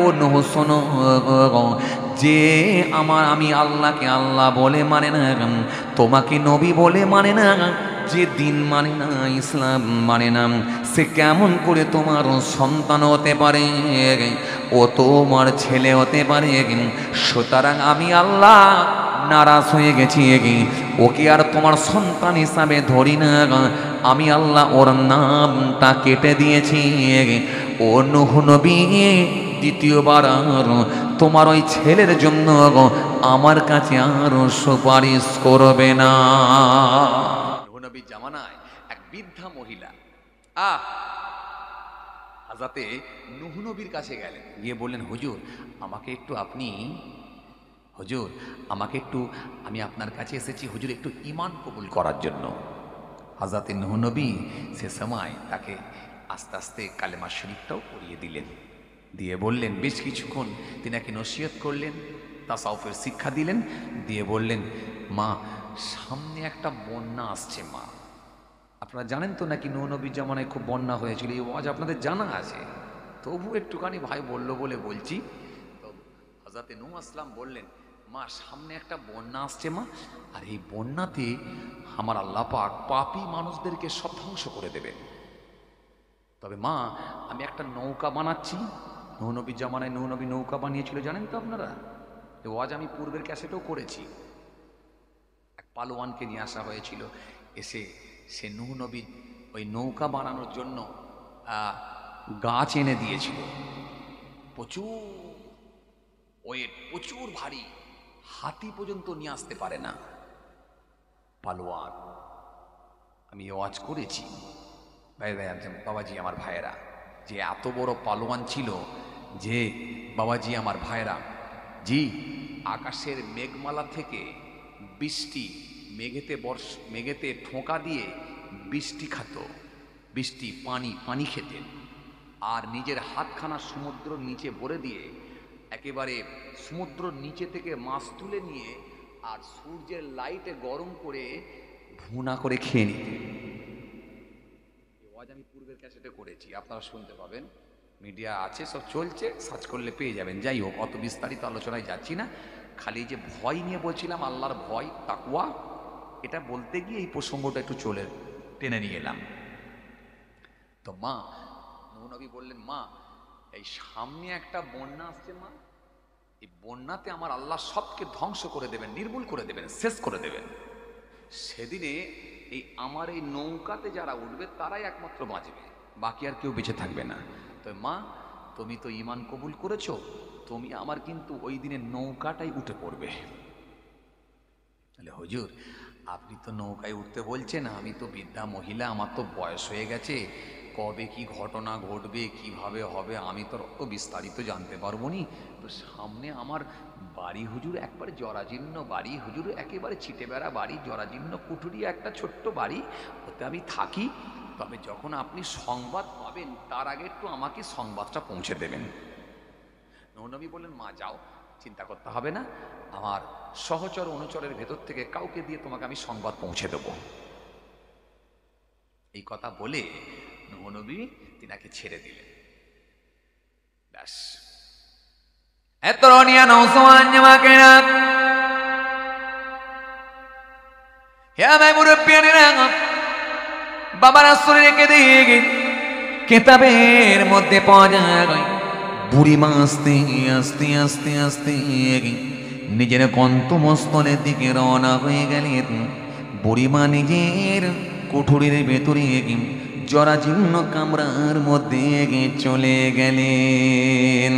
ও নূহ শোনো, যে আমি আল্লাহকে আল্লাহ বলে মানে না, তোমাকে নবী বলে মানে না, যে দিন মানে না, ইসলাম মানে না, সে কেমন করে তোমার সন্তান হতে পারে? ও তোমার ছেলে হতে পারে? সুতরাং আমি আল্লাহ নারাজ হয়ে গেছি, ওকে আর তোমার সন্তান হিসাবে ধরি না, আমি আল্লাহ ওর নামটা কেটে দিয়েছি। ও নূহ নবী, দ্বিতীয়বার আর তোমার ওই ছেলের জন্য আমার কাছে আর সুপারিশ করবে না। নূহ নবীর জামানায় এক বৃদ্ধা মহিলা হাজরাতে নূহ নবীর কাছে গেলেন, গিয়ে বললেন, হুজুর আমাকে একটু আমি আপনার কাছে এসেছি হুজুর, একটু ঈমান কবুল করার জন্য। হাজরাতে নূহ নবী সে সময় তাকে আস্তে আস্তে কালেমা শরীফটাও পড়িয়ে দিলেন, দিয়ে বললেন, বেশ কিছুক্ষণ তিনাকে নসিহত করলেন, তাসাউফের শিক্ষা দিলেন, দিয়ে বললেন, মা সামনে একটা বন্যা আসছে মা। আপনারা জানেন তো নাকি নূহ নবীর জামানায় খুব বন্যা হয়েছিল, এই ওয়াজ আপনাদের জানা আছে, তবু একটুখানি ভাই বললো বলে বলছি। তো হযরতে নূহ আসলাম বললেন, মা সামনে একটা বন্যা আসছে মা, আর এই বন্যাতে আমার আল্লাহ পাক পাপী মানুষদেরকে সব ধ্বংস করে দেবেন। তবে মা আমি একটা নৌকা বানাচ্ছি। নূহ নবীর জামানায় নূহ নবী নৌকা বানিয়েছিল, জানেন তো আপনারা? এই ওয়াজ আমি পূর্বের ক্যাসেটেও করেছি। এক পালোয়ানকে নিয়ে আসা হয়েছিল, এসে সে নূহ নবী ওই নৌকা বানানোর জন্য গাছ এনে দিয়েছিল, প্রচুর ওয়েট, প্রচুর ভারী, হাতি পর্যন্ত নিয়ে আসতে পারে না পালোয়ান। আমি ওয়াজ করেছি ভাই বাবাজি আমার ভাইয়েরা, যে এত বড় পালোয়ান ছিল যে বাবাজি আমার ভাইয়েরা, জি আকাশের মেঘমালা থেকে বৃষ্টি, মেঘেতে ঠোঁকা দিয়ে বৃষ্টি খাত, বৃষ্টি পানি খেতেন, আর নিজের হাতখানা সমুদ্রের নিচে ভরে দিয়ে একেবারে সমুদ্রের নিচে থেকে মাছ তুলে নিয়ে আর সূর্যের লাইটে গরম করে ভুনা করে খেয়ে নিতেন। ওয়াজ আমি পূর্বের ক্যাসেটে করেছি, আপনারা শুনতে পাবেন, মিডিয়া আছে, সব চলছে, সার্চ করলে পেয়ে যাবেন। যাই হোক, অত বিস্তারিত আলোচনায় যাচ্ছি না, খালি যে ভয় নিয়ে বলছিলাম, আল্লাহর ভয়, তাকওয়া, এটা বলতে গিয়ে এই প্রসঙ্গটা একটু টেনে নিয়ে এলাম। তো মা নূহ নবী বললেন, মা এই সামনে একটা বন্যা আসছে মা, এই বন্যাতে আমার আল্লাহ সবকে ধ্বংস করে দেবেন, নির্মূল করে দেবেন, শেষ করে দেবেন। সেদিনে এই আমার এই নৌকাতে যারা উঠবে তারাই একমাত্র বাঁচবে, বাকি আর কেউ বেঁচে থাকবে না। তো মা তুমি তো ঈমান কবুল করেছো, তুমি আমার কিন্তু ওই দিনে নৌকাটাই উঠে পড়বে। তাহলে হুজুর আপনি তো নৌকায় উঠতে বলছেন, আমি তো বৃদ্ধা মহিলা, আমার তো বয়স হয়ে গেছে, কবে কি ঘটনা ঘটবে, কিভাবে হবে আমি তো অত বিস্তারিত জানতে পারবো নি। তো সামনে আমার বাড়ি হুজুর, একবারে জরাজীর্ণ বাড়ি হুজুর, একেবারে ছিটে বেড়া বাড়ি, জরাজীর্ণ কুঠুরি একটা ছোট্ট বাড়ি, ওতে আমি থাকি। তবে যখন আপনি সংবাদ পাবেন তার আগে একটু আমাকে সংবাদটা পৌঁছে দেবেন। নূহ নবী বললেন, মা যাও, চিন্তা করতে হবে না, আমার সহচর অনুচরের ভেতর থেকে কাউকে দিয়ে তোমাকে আমি সংবাদ পৌঁছে দেব। এই কথা বলে নূহ নবী তিনাকে ছেড়ে দিলেন। ব্যাস, এত রনিয়া নৌসওয়ান জামাকেরা, হে আমার মুরব্বিয়ানেরা, বাবা রাসূল রেখে দিয়ে কিতাবের মধ্যে পাওয়া যায়, বুড়িমা আস্তে আস্তে আস্তে আস্তে নিজের গন্তব্যস্থলের দিকে রওনা হয়ে গেলেন। বুড়িমা নিজের কুঠুরির ভেতরে জরাজীর্ণ কামরার মধ্যে চলে গেলেন।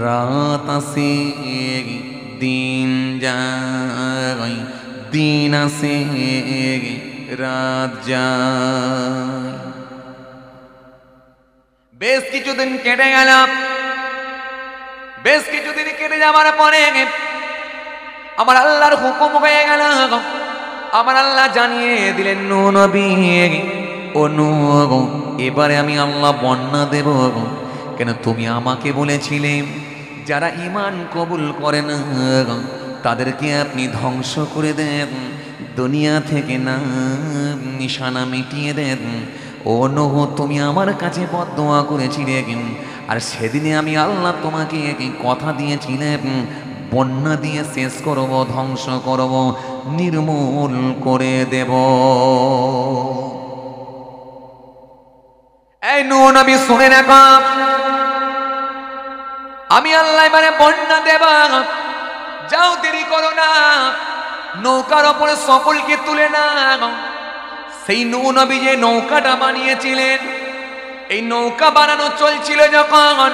রাত আসে দিন যায়, দিন আসে রাত যায়। বেশ কিছুদিন কেটে গেল। বেশ কিছুদিন কেটে যাওয়ার পরে আমার আল্লাহর হুকুম হয়ে গেল, আমার আল্লাহ জানিয়ে দিলেন, নূহ নবী, ও নূহ, এবারে আমি আল্লাহ বন্যা দেব। কেন তুমি আমাকে বলেছিলে যারা ঈমান কবুল করে না তাদেরকে আপনি ধ্বংস করে দেন, দুনিয়া থেকে নাম নিশানা মিটিয়ে দেন। ও নূহ, তুমি আমার কাছে বদদোয়া করেছিলে আর সেদিনে আমি আল্লাহ তোমাকে কথা দিয়েছিলাম বন্যা দিয়ে শেষ করব, ধ্বংস করব, নির্মূল করে দেব। এই নূহ নবী শুনে রাখো, আমি আল্লাহ এবারে বন্যা দেব, যাও দেরি করো না, নৌকার ওপরে সকলকে তুলে নাও। সেই নূহ নবী যে নৌকাটা বানিয়েছিলেন, এই নৌকা বানানো চলছিল যখন,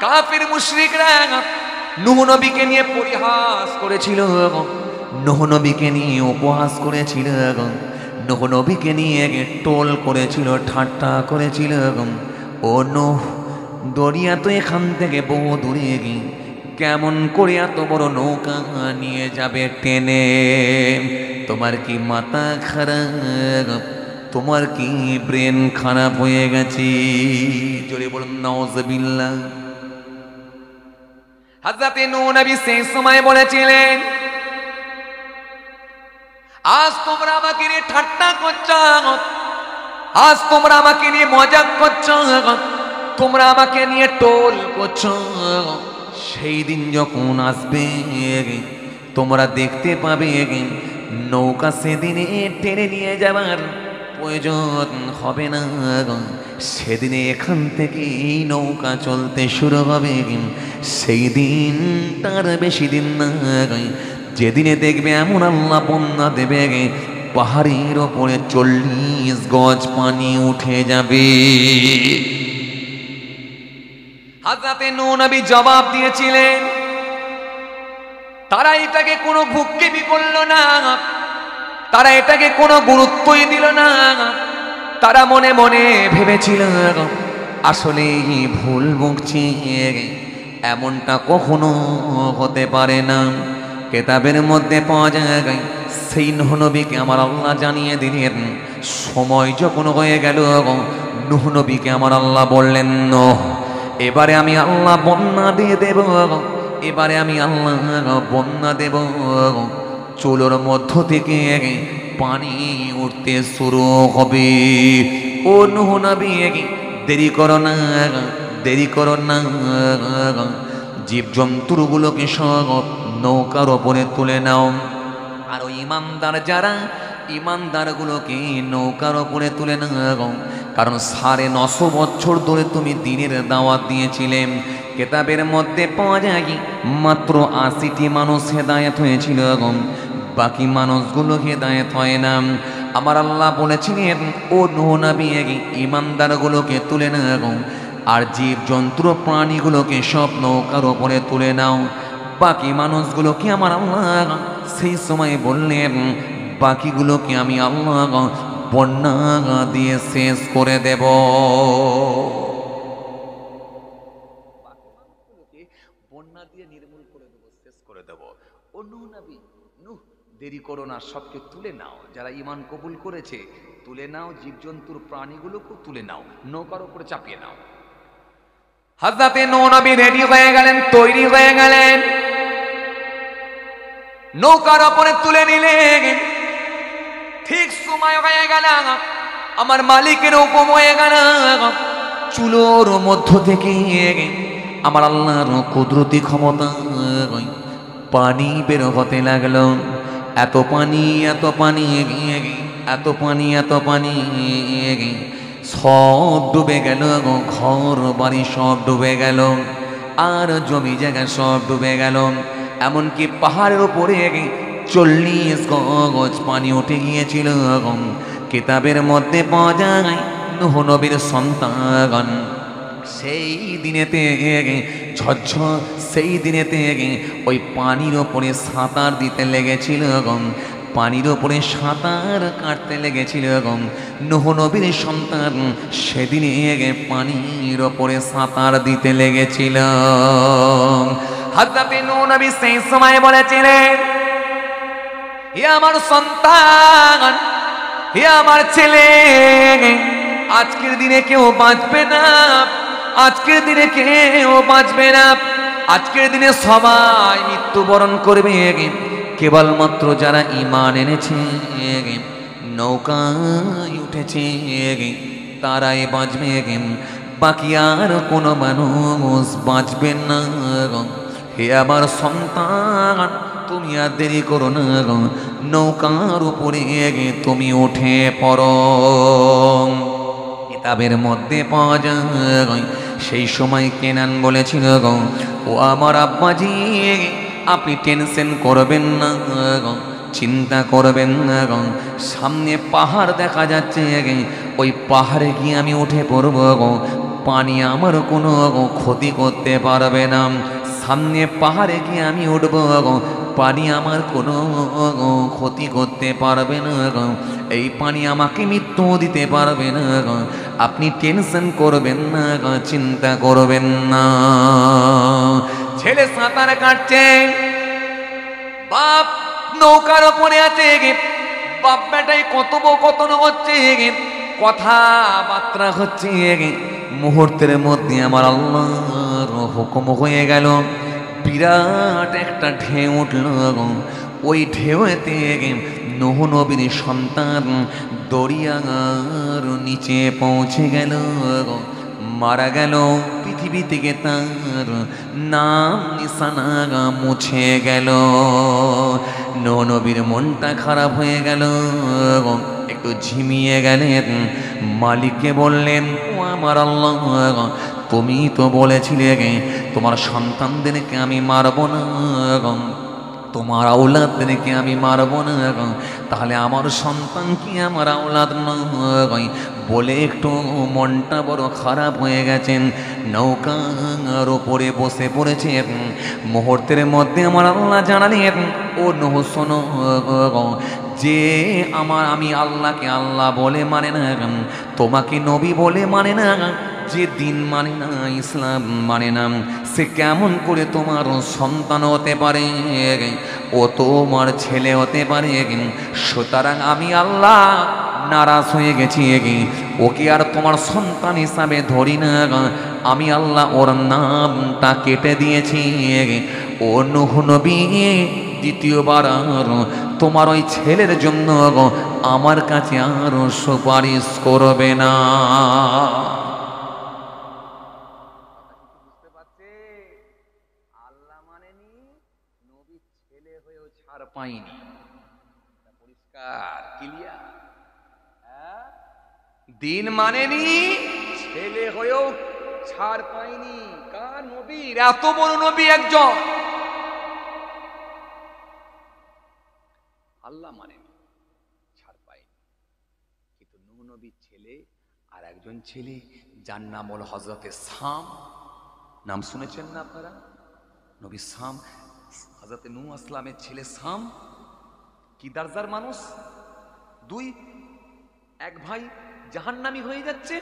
কাফির মুশরিকরা নূহ নবীকে নিয়ে পরিহাস করেছিল, নূহ নবীকে নিয়ে উপহাস করেছিল, নূহ নবীকে নিয়ে টোল করেছিল, ঠাট্টা করেছিল। ও নূহ, দরিয়া তো এখান থেকে বহু দূরে, কেমন করে এত বড় নৌকা নিয়ে যাবে টেনে? তোমার কি মাথা খারাপ? তোমার কি ব্রেন খারাপ হয়ে গেছে? জোরে বলুন নাউজুবিল্লাহ। হযরত নূহ নবী সেই সময় বলেছিলেন, আজ তোমরা আমাকে নিয়ে ঠাট্টা করছো, আজ তোমরা আমাকে নিয়ে মজাক করছো, তোমরা আমাকে নিয়ে টোল করছো। সেই দিন যখন আসবে তোমরা দেখতে পাবে নৌকা সেদিনে টেনে নিয়ে যাবার প্রয়োজন হবে না। সেদিনে এখান থেকে এই নৌকা চলতে শুরু হবে। সেই দিন তার বেশি দিন না, যেদিনে দেখবে এমন আল্লাহ বন্যা দেবে, পাহাড়ের ওপরে 40 গজ পানি উঠে যাবে। হযরত নূহ নবী জবাব দিয়েছিলেন, তারা এটাকে কোনো ভ্রুক্ষেপই করলো না, তারা এটাকে কোনো গুরুত্বই দিল না। তারা মনে মনে ভেবেছিল আসলে ভুল বকছে, এমনটা কখনো হতে পারে না। কিতাবের মধ্যে পাওয়া যায়, সেই নূহ নবীকে আমার আল্লাহ জানিয়ে দিলেন, সময় যখন হয়ে গেল নূহ নবীকে আমার আল্লাহ বললেন, নূহ, এবারে আমি আল্লাহ বন্যা দিয়ে দেব, এবারে আমি আল্লাহ বন্যা দেব। চুলোর মধ্য থেকে পানি উঠতে শুরু হবে। ও নূহ নবী, দেরি করো না, দেরি করো না। জীবজন্তুগুলোকে সব নৌকার ওপরে তুলে নাও। আর ওই ইমানদার যারা, ইমানদারগুলোকে নৌকার ওপরে তুলে নাও। কারণ 950 বছর ধরে তুমি দ্বীনের দাওয়াত দিয়েছিলে। কিতাবের মধ্যে পাওয়া যায় মাত্র 80টি মানুষ হেদায়েত হয়েছিল, বাকি মানুষগুলো হেদায়েত হয় না। আমার আল্লাহ বলেছিলেন, ও নূহ নবী, ইমানদারগুলোকে তুলে নাও, আর জীবজন্তু প্রাণীগুলোকে সব নৌকার ওপরে তুলে নাও। বাকি মানুষগুলোকে আমার আল্লাহ সেই সময় বললেন, বাকিগুলোকে আমি আল্লাহ বন্যা দিয়ে শেষ করে দেব। বন্যা দিয়ে নির্মূল করে দেব, শেষ করে দেব। ও নূহ নবী, নূহ, দেরি করো না, সবকে তুলে নাও। যারা ঈমান কবুল করেছে তুলে নাও, জীবজন্তুর প্রাণীগুলোকে তুলে নাও, নৌকার উপরে চাপিয়ে নাও। হযরত নূহ নবী রেডি হয়ে গেলেন, তৈরি হয়ে গেলেন, নৌকার উপরে তুলে নিলেন। ঠিক সময় হয়ে গেল, আমার মালিকের হুকুম হয়ে গেল, চুলোর মধ্য থেকে আমার আল্লাহর কুদরতি ক্ষমতা পানি বের হতে লাগলো। এত পানি, এত পানি, এত পানি, এত পানি, সব ডুবে গেল। ঘর বাড়ি সব ডুবে গেল, আর জমি জায়গা সব ডুবে গেল। এমনকি পাহাড়ের উপরে 40 গজ পানি উঠে গিয়েছিল। কিতাবের মধ্যে পাওয়া যায়, নূহ নবীর সন্তান সেই দিনেতে ঝরঝর, সেই দিনেতে ওই পানির ওপরে সাঁতার দিতে লেগেছিল, পানির ওপরে সাঁতার কাটতে লেগেছিল। নূহ নবীর সন্তান সেদিনে পানির ওপরে সাঁতার দিতে লেগেছিল। হযরত নূহ নবী সেই সময় বলেছিলেন, হে আমার সন্তান, হে আমার ছেলে, আজকের দিনে কেউ বাঁচবে না, আজকের দিনে কেউ বাঁচবে না। আজকের দিনে সবাই মৃত্যুবরণ করবে, কেবলমাত্র যারা ঈমান এনেছে, নৌকায় উঠেছে, তারাই বাঁচবে। বাকি আর কোনো মানুষ বাঁচবেন না। হে আমার সন্তান, তুমি আর দেরি করো না, নৌকার উপরে তুমি উঠে পড়ো। কিতাবের মধ্যে পাওয়া যায় সেই সময় কেনান বলেছিল, ও আমার আব্বাজি, আপনি টেনশন করবেন না, চিন্তা করবেন না, সামনে পাহাড় দেখা যাচ্ছে, ওই পাহাড়ে গিয়ে আমি উঠে পড়ব, পানি আমার কোনো ক্ষতি করতে পারবে না। সামনে পাহাড়ে গিয়ে আমি উঠব, পানি আমার কোনো ক্ষতি করতে পারবে না, এই পানি আমাকে মৃত্যু দিতে পারবে না। আপনি টেনশন করবেন না, চিন্তা করবেন না। ছেলে সাঁতার কাটছে, বাপ নৌকার ওপরে আছে, বাপ বেটাই কথোপকথন হচ্ছে, কথাবার্তা হচ্ছে। মুহূর্তের মধ্যে আমার আল্লাহর হুকুম হয়ে গেল, বিরাট একটা ঢেউ উঠল। ওই ঢেউতে নূহ নবীর সন্তান দরিয়ার নিচে পৌঁছে গেল, মারা গেল। পৃথিবী থেকে তার নাম নিশানা মুছে গেল। নূহ নবীর মনটা খারাপ হয়ে গেল, একটু ঝিমিয়ে গেলেন। মালিককে বললেন, ও আমার আল্লাহ, তুমি তো বলেছিলে তোমার সন্তানদেরকে আমি মারব না, তোমার আওলাদদেরকে আমি মারব না, তাহলে আমার সন্তান কি আমার আওলাদ নয়? বলে একটু মনটা বড় খারাপ হয়ে গেছেন। নৌকার ওপরে বসে পড়েছে। মুহূর্তের মধ্যে আমার আল্লাহ জানালেন, ও নূহ শোনো, যে আমি আল্লাহকে আল্লাহ বলে মানে না, তোমাকে নবী বলে মানে না, যে দিন মানে না, ইসলাম মানে না, সে কেমন করে তোমার সন্তান হতে পারে? ও তোমার ছেলে হতে পারে। সুতরাং আমি আল্লাহ নারাজ হয়ে গেছি, ওকে আর তোমার সন্তান হিসাবে ধরি না। আমি আল্লাহ ওর নামটা কেটে দিয়েছি। ও নূহ নবী, দ্বিতীয়বার আর তোমার ওই ছেলের জন্য আমার কাছে আর সুপারিশ করবে না। বুঝতে পারছে? আল্লাহ মানেনি, নবীর ছেলে হয়েও ছাড় পাইনি। পরিষ্কার ক্লিয়ার। দিন মানেনি, ছেলে হয়েও ছাড় পাইনি। কার? নবীর। এত বড় নবী একজন, আল্লাহ মানেনি, ছাড় পাইনি। কিন্তু নূহ নবীর ছেলে আর একজন ছেলে, যার নাম হল হযরতে সাম। নাম শুনেছেন না আপনারা? নবী সাম, হযরতে নূহ আসলামের ছেলে সাম কি দরজার মানুষ। দুই, এক ভাই জাহান্নামী হয়ে যাচ্ছে,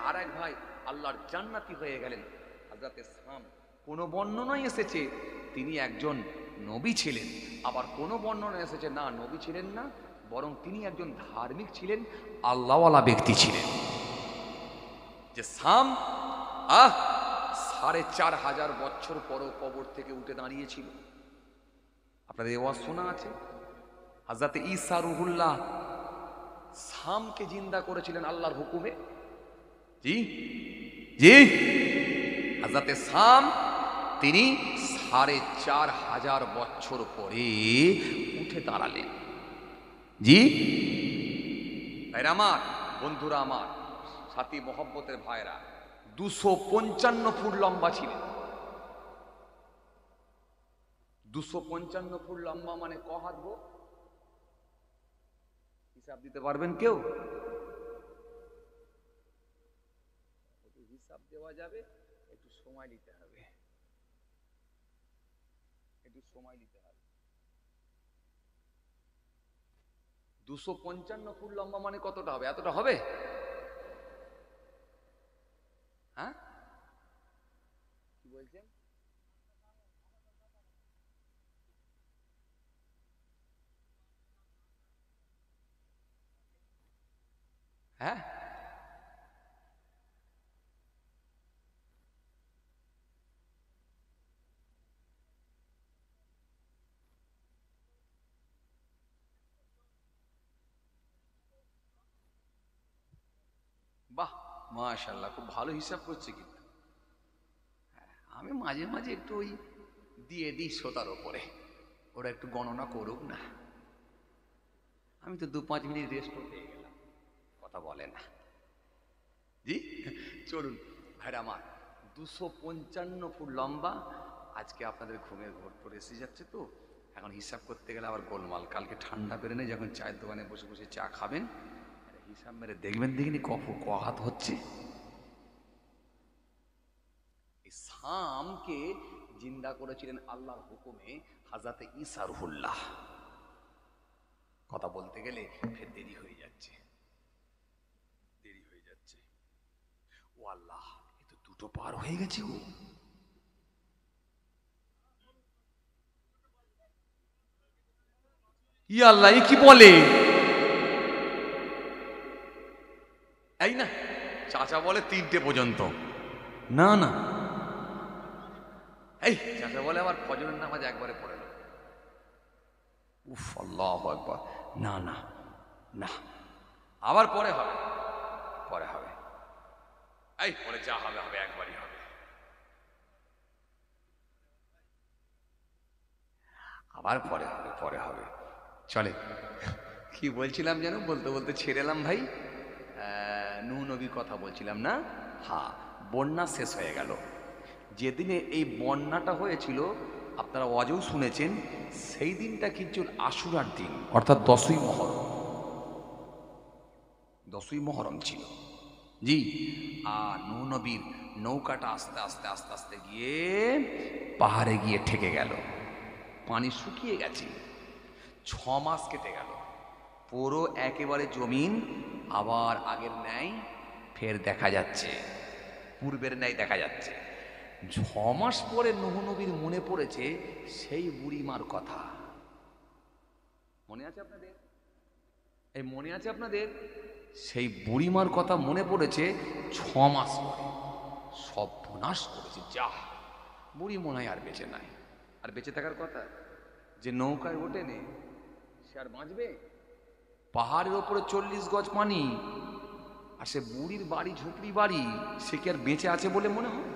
আর এক ভাই আল্লাহর জান্নাতি হয়ে গেলেন। হযরতে সাম, কোন বর্ণনায় এসেছে তিনি একজন নবী ছিলেন, আবার কোন বর্ণনায় এসেছে না, নবী ছিলেন না, বরং তিনি একজন ধার্মিক ছিলেন, আল্লাহওয়ালা ব্যক্তি ছিলেন। যে সাম ৪,৫০০ বছর পরও কবর থেকে উঠে দাঁড়িয়েছিল। আপনাদের ওয়াজ শোনা আছে? হযরতে ঈসা রুহুল্লাহ সামকে জিন্দা করেছিলেন আল্লাহর হুকুমে। জি জি, হযরতে সাম তিনি ৪,৫০০ বছর পরে উঠে দাঁড়ালেন। জি ভাইরা আমার, বন্ধুরা আমার, সাথী মহব্বতের ভাইরা, ২৫৫ ফুট লম্বা ছিলেন। ২৫৫ ফুট লম্বা মানে ক হাত গো? হিসাব দিতে পারবেন কেউ? হিসাব দেওয়া যাবে, একটু সময় নিতে হবে, একটু সময় নিতে হবে। ২৫৫ ফুট লম্বা মানে কতটা হবে? এতটা হবে? হ্যাঁ, কি বলছেন? হ্যাঁ, বাহ, মাশাআল্লাহ, খুব ভালো হিসাব করছে কিন্তু। আমি মাঝে মাঝে একটু ওই দিয়ে দিই শ্রোতার ওপরে, ওরা একটু গণনা করুক না। আমি তো 2-5 মিনিট রেস্ট পেয়ে গেলাম, কথা বলে না। জি চলুন ভাইরা আমার, 255 ফুট লম্বা। আজকে আপনাদের ঘুমের ঘোর পরে এসে যাচ্ছে, তো এখন হিসাব করতে গেলে আবার গোলমাল। কালকে ঠান্ডা বেড়ে নেই, যখন চায়ের দোকানে বসে বসে চা খাবেন হিসাব মেরে দেখবেন, দেখিনি ক হাত হচ্ছে। এই শামকে জিন্দা করেছিলেন আল্লাহর হুকুমে হযরত ঈসা রুহুল্লাহ। কথা বলতে গেলে ফের দেরি হয়ে যাচ্ছে, দেরি হয়ে যাচ্ছে। ও আল্লাহ, এ তো 2টো পার হয়ে গেছে গো। ই আল্লাহ, এ কি বলে? এই না, চাচা বলে 3টে পর্যন্ত। না না, এই চাচা বলে আবার ফজরের নামাজ একবারে পড়ে না। উফ, আল্লাহু আকবার। না না না, আবার পরে হবে, পরে হবে। এই পরে যা হবে হবে, একবারই হবে। আবার পরে হবে, পরে হবে। চলে, কি বলছিলাম যেন, বলতে বলতে ছেড়েলাম ভাই। নূহ নবীর কথা বলছিলাম না? হ্যাঁ, বন্যা শেষ হয়ে গেল। যেদিনে এই বন্যাটা হয়েছিল আপনারা ওয়াজেও শুনেছেন, সেই দিনটা কিন্তু আশুরার দিন, অর্থাৎ 10ই মহরম। 10ই মহরম ছিল, জি। আর নূহ নবীর নৌকাটা আস্তে আস্তে আস্তে আস্তে গিয়ে পাহাড়ে গিয়ে ঠেকে গেল। পানি শুকিয়ে গেছে, 6 মাস কেটে গেল। পুরো একেবারে জমিন আবার আগের ন্যায় ফের দেখা যাচ্ছে, পূর্বের ন্যায় দেখা যাচ্ছে। 6 মাস পরে নূহ নবীর মনে পড়েছে সেই বুড়িমার কথা। মনে আছে আপনাদের? এই মনে আছে আপনাদের? সেই বুড়িমার কথা মনে পড়েছে 6 মাস পরে। সর্বনাশ করেছে, যা বুড়ি মনে হয় আর বেঁচে নাই। আর বেঁচে থাকার কথা, যে নৌকায় ওঠেনে সে আর বাঁচবে? পাহাড়ের ওপরে 40 গজ পানি, আর সে বুড়ির বাড়ি, ঝুপড়ি বাড়ি, সে কি আর বেঁচে আছে বলে মনে হয়?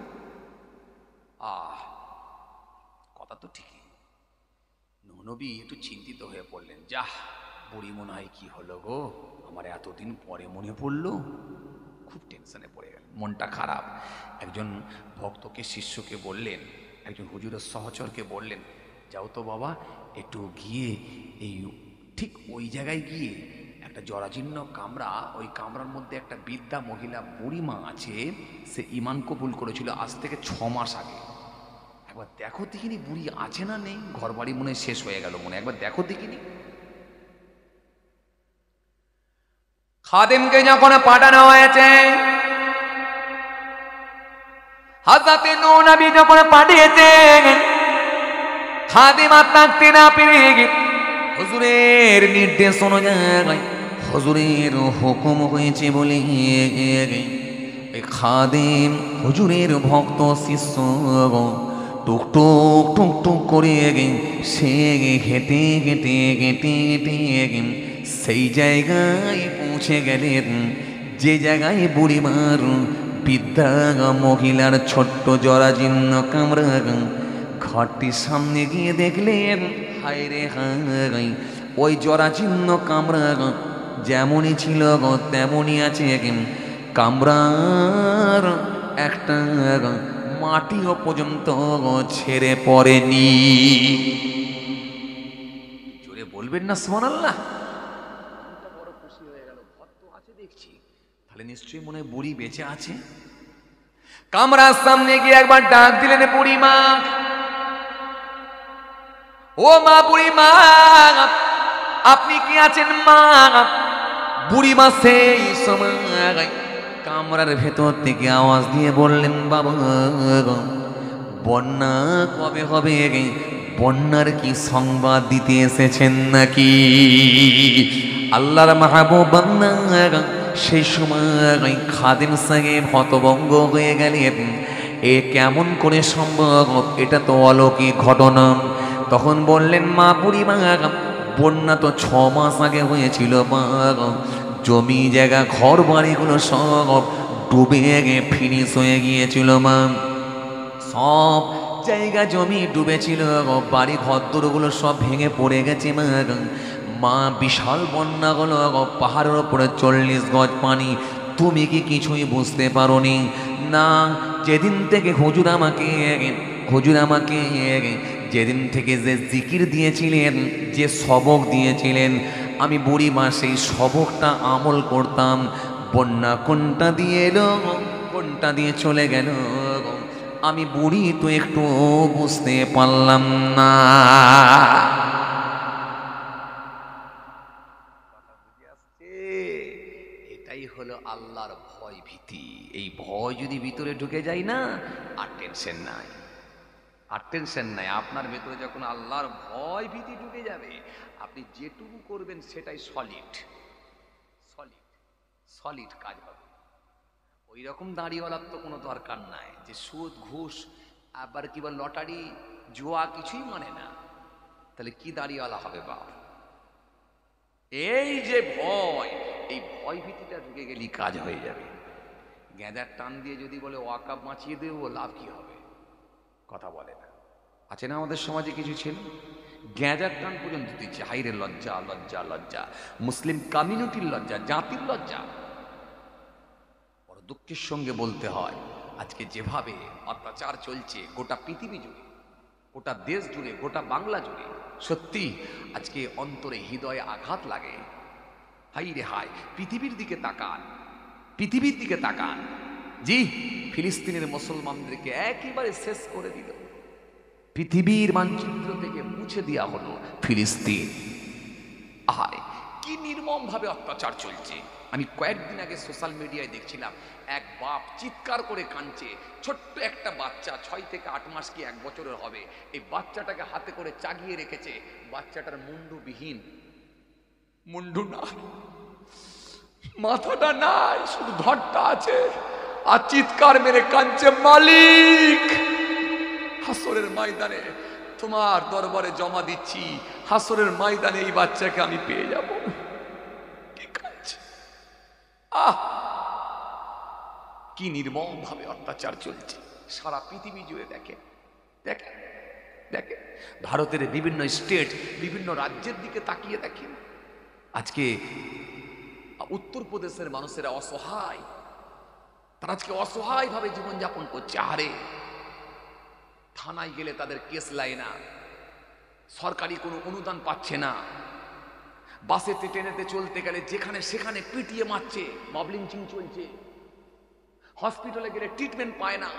কথা তো ঠিকই। নূহ নবী একটু চিন্তিত হয়ে পড়লেন, যাহ বুড়ি মনে হয় কি হলো গো, আমার এতদিন পরে মনে পড়লো। খুব টেনশনে পড়ে গেল, মনটা খারাপ। একজন ভক্তকে, শিষ্যকে বললেন, একজন হুজুরের সহচরকে বললেন, যাও তো বাবা, একটু গিয়ে এই ঠিক ওই জায়গায় গিয়ে একটা জরাজীর্ণ কামরা, ওই কামরার মধ্যে একটা বৃদ্ধা মহিলা বুড়িমা আছে, সে ঈমান কবুল করেছিল আজ থেকে 6 মাস আগে। একবার দেখো দেখিনি বুড়ি আছে না নেই, ঘর বাড়ি মনে শেষ হয়ে গেল মনে, একবার দেখো দেখিনি। খাদেমকে যখন পাঠানো হয়েছে, হযরত নূহ নবী যখন পাঠিয়েছেন, খাদেম আর থাকতে না পেরে হুজুরের নির্দেশ অনুযায়ী, হুজুরের হুকুম হয়েছে বলে খাদেম হুজুরের ভক্ত শিষ্য টুকটুক টুকটুক করে সে হেঁটে হেঁটে হেঁটে হেঁটে সেই জায়গায় পৌঁছে গেলেন যে জায়গায় বুড়িমার বৃদ্ধা মহিলার ছোট্ট জরাজীর্ণ কামরা। ঘরটির সামনে গিয়ে দেখলেন, হায় রে হায়, ওই জরাজীর্ণ কামরা যেমনই ছিল তেমনই আছে। কামরার একটা মাটিও পর্যন্ত ছেড়ে পড়েনি। জোরে বলবেন না সুবহানাল্লাহ? বড় খুশি হয়ে গেল, ঘর তো আছে দেখছি, তাহলে নিশ্চয়ই মনে হয় বুড়ি বেঁচে আছে। কামরার সামনে গিয়ে একবার ডাক দিলেন, বুড়িমা, ও মা, বুড়িমা আপনি কি আছেন মা? বুড়িমা সেই সময় কামরার ভেতর থেকে আওয়াজ দিয়ে বললেন, বাবা বন্যা কবে হবে? বন্যার কি সংবাদ দিতে এসেছেন নাকি? আল্লাহর মাহবুব বান্দা সেই সময় খাদেম সাহেব হতভম্ব হয়ে গেলেন, এ কেমন করে সম্ভব? এটা তো অলৌকিক ঘটনা। তখন বললেন, মা বুড়িমা বন্যা তো 6 মাস আগে হয়েছিল মা, জমি জায়গা ঘর বাড়িগুলো সব ডুবে ফিনিশ হয়ে গিয়েছিল মা। সব জায়গা জমি ডুবেছিল, বাড়ি ঘরদোরগুলো সব ভেঙে পড়ে গেছে মা। মা বিশাল বন্যা হলো, পাহাড়ের ওপরে 40 গজ পানি। তুমি কি কিছুই বুঝতে পারোনি? না, যেদিন থেকে হুজুর আমাকে যেদিন থেকে যে জিকির দিয়েছিলেন, যে সবক দিয়েছিলেন, আমি বুড়ি মা সেই সবকটা আমল করতাম। বন্যা কোনটা দিয়ে এলো, কোনটা দিয়ে চলে গেল, আমি বুড়ি তো একটু বুঝতে পারলাম না। এটাই হলো আল্লাহর ভয় ভীতি। এই ভয় যদি ভিতরে ঢুকে যায় না, আর টেনশন নাই, আর টেনশন নাই। আপনার ভেতরে যখন আল্লাহর ভয় ভীতি ঢুকে যাবে, আপনি যেটুকু করবেন সেটাই সলিড সলিড সলিড কাজ হবে। ওই রকম দাঁড়িওয়ালার তো কোনো দরকার নাই যে সুদ ঘুষ আবার কি বল লটারি জুয়া কিছুই মানে না, তাহলে কি দাঁড়িওয়ালা হবে বাপ? এই যে ভয়, এই ভয় ভীতিটা ঢুকে গেলেই কাজ হয়ে যাবে। গেঁদার টান দিয়ে যদি বলে ওয়াকাব বাঁচিয়ে দেবো, লাভ কি হবে? কথা বলে না। আছে না আমাদের সমাজে কিছু ছিল, গেঁদার টান পর্যন্ত দিচ্ছে। হাইরে লজ্জা লজ্জা লজ্জা, মুসলিম কমিউনিটির লজ্জা, জাতির লজ্জা। বড় দুঃখের সঙ্গে বলতে হয়, আজকে যেভাবে অত্যাচার চলছে গোটা পৃথিবী জুড়ে, গোটা দেশ জুড়ে, গোটা বাংলা জুড়ে, সত্যি আজকে অন্তরে হৃদয়ে আঘাত লাগে। হাই রে হাই, পৃথিবীর দিকে তাকান, পৃথিবীর দিকে তাকান। জি, ফিলিস্তিনের মুসলমানদেরকে একেবারে শেষ করে দিল, পৃথিবীর মানচিত্র থেকে মুছে দেওয়া হলো ফিলিস্তিন। আহায়, কি নির্মম ভাবে অত্যাচার চলছে। আমি কয়েকদিন আগে সোশ্যাল মিডিয়ায় দেখছিলাম, এক বাপ চিৎকার করে কাঁদছে। ছোট্ট একটা বাচ্চা, 6 থেকে 8 মাস কি 1 বছরের হবে, এই বাচ্চাটাকে হাতে করে চাগিয়ে রেখেছে। বাচ্চাটার মুন্ডুবিহীন, মুন্ডু নাই, মাথাটা নাই, শুধু ধরটা আছে, আর চিৎকার মেরে কাঁদছে, মালিক হাসরের ময়দানে তোমার দরবারে জমা দিচ্ছি, হাসরের ময়দানে এই বাচ্চাকে আমি পেয়ে যাব। কি কাঁদছে! আহ, কি নির্মম ভাবে অত্যাচার চলছে সারা পৃথিবী জুড়ে। দেখে দেখে দেখে, ভারতের বিভিন্ন স্টেট, বিভিন্ন রাজ্যের দিকে তাকিয়ে দেখেন। আজকে উত্তরপ্রদেশের মানুষেরা অসহায়, তারা আজকে অসহায় ভাবে জীবনযাপন করছে। আরে থানায় গেলে তাদের কেস লাই না, সরকারি কোনো অনুদান পাচ্ছে না, বাসেতে ট্রেনেতে চলতে গেলে যেখানে সেখানে পিটিয়ে মারছে, মব লিঞ্চিং চলছে, হসপিটালে গেলে ট্রিটমেন্ট পায় না।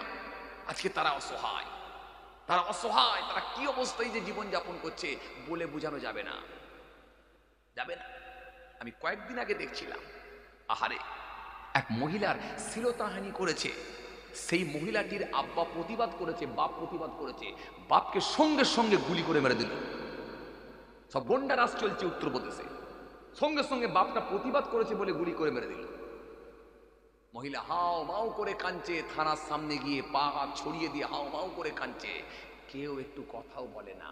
আজকে তারা অসহায়, তারা অসহায়, তারা কি অবস্থায় যে জীবনযাপন করছে বলে বোঝানো যাবে না, যাবে না। আমি কয়েকদিন আগে দেখছিলাম, আহারে এক মহিলার শ্লীলতাহানি করেছে, সেই মহিলাটির আব্বা প্রতিবাদ করেছে, বাপ প্রতিবাদ করেছে, বাপকে সঙ্গে সঙ্গে গুলি করে মেরে দিল। সব গন্ডা রাজ চলছে উত্তরপ্রদেশে, সঙ্গে সঙ্গে বাপটা প্রতিবাদ করেছে বলে গুলি করে মেরে দিল। মহিলা হাও মাও করে কাঁদছে, থানার সামনে গিয়ে পা হাত ছড়িয়ে দিয়ে হাও মাও করে কাঁদছে, কেউ একটু কথাও বলে না।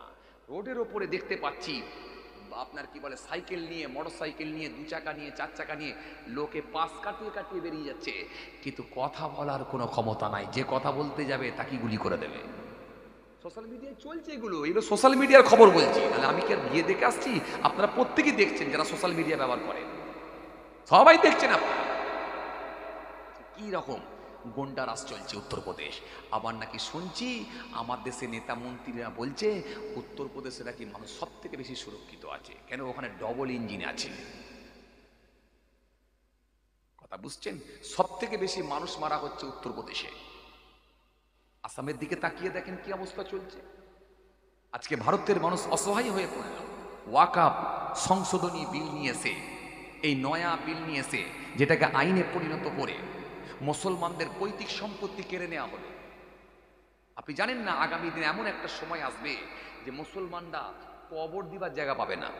রোডের ওপরে দেখতে পাচ্ছি আপনার কি বলে সাইকেল নিয়ে, মোটর সাইকেল নিয়ে, 2 চাকা নিয়ে, 4 চাকা নিয়ে লোকে পাশ কাটিয়ে কাটিয়ে বেরিয়ে যাচ্ছে, কিন্তু কথা বলার কোনো ক্ষমতা নাই। যে কথা বলতে যাবে তাকে গুলি করে দেবে। সোশ্যাল মিডিয়ায় চলছে এগুলো, এগুলো সোশ্যাল মিডিয়ার খবর বলছি, তাহলে আমি কি আর গিয়ে দেখে আসছি? আপনারা প্রত্যেকেই দেখছেন, যারা সোশ্যাল মিডিয়া ব্যবহার করেন সবাই দেখছেন আপনারা কি রকম গন্ডা রাজ চলছে উত্তরপ্রদেশ। আবার নাকি শুনছি আমার দেশে নেতা মন্ত্রীরা বলছে উত্তরপ্রদেশে নাকি মানুষ সব থেকে বেশি সুরক্ষিত আছে, কেন ওখানে ডবল ইঞ্জিন আছে। কথা বুঝছেন? সব থেকে বেশি মানুষ মারা হচ্ছে উত্তরপ্রদেশে। আসামের দিকে তাকিয়ে দেখেন কি অবস্থা চলছে। আজকে ভারতের মানুষ অসহায় হয়ে পড়ল। ওয়াকফ সংশোধনী বিল নিয়ে এসে, এই নয়া বিল নিয়ে এসে যেটাকে আইনে পরিণত করে মুসলমানদের পৈতৃক সম্পত্তি কেড়ে নেওয়া হলো। আপনি জানেন না আগামী দিনে এমন একটা সময় আসবে যে মুসলমানরা কবর দিবার জায়গা পাবে না।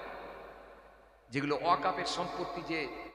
যেগুলো ওয়াকফের সম্পত্তি, যে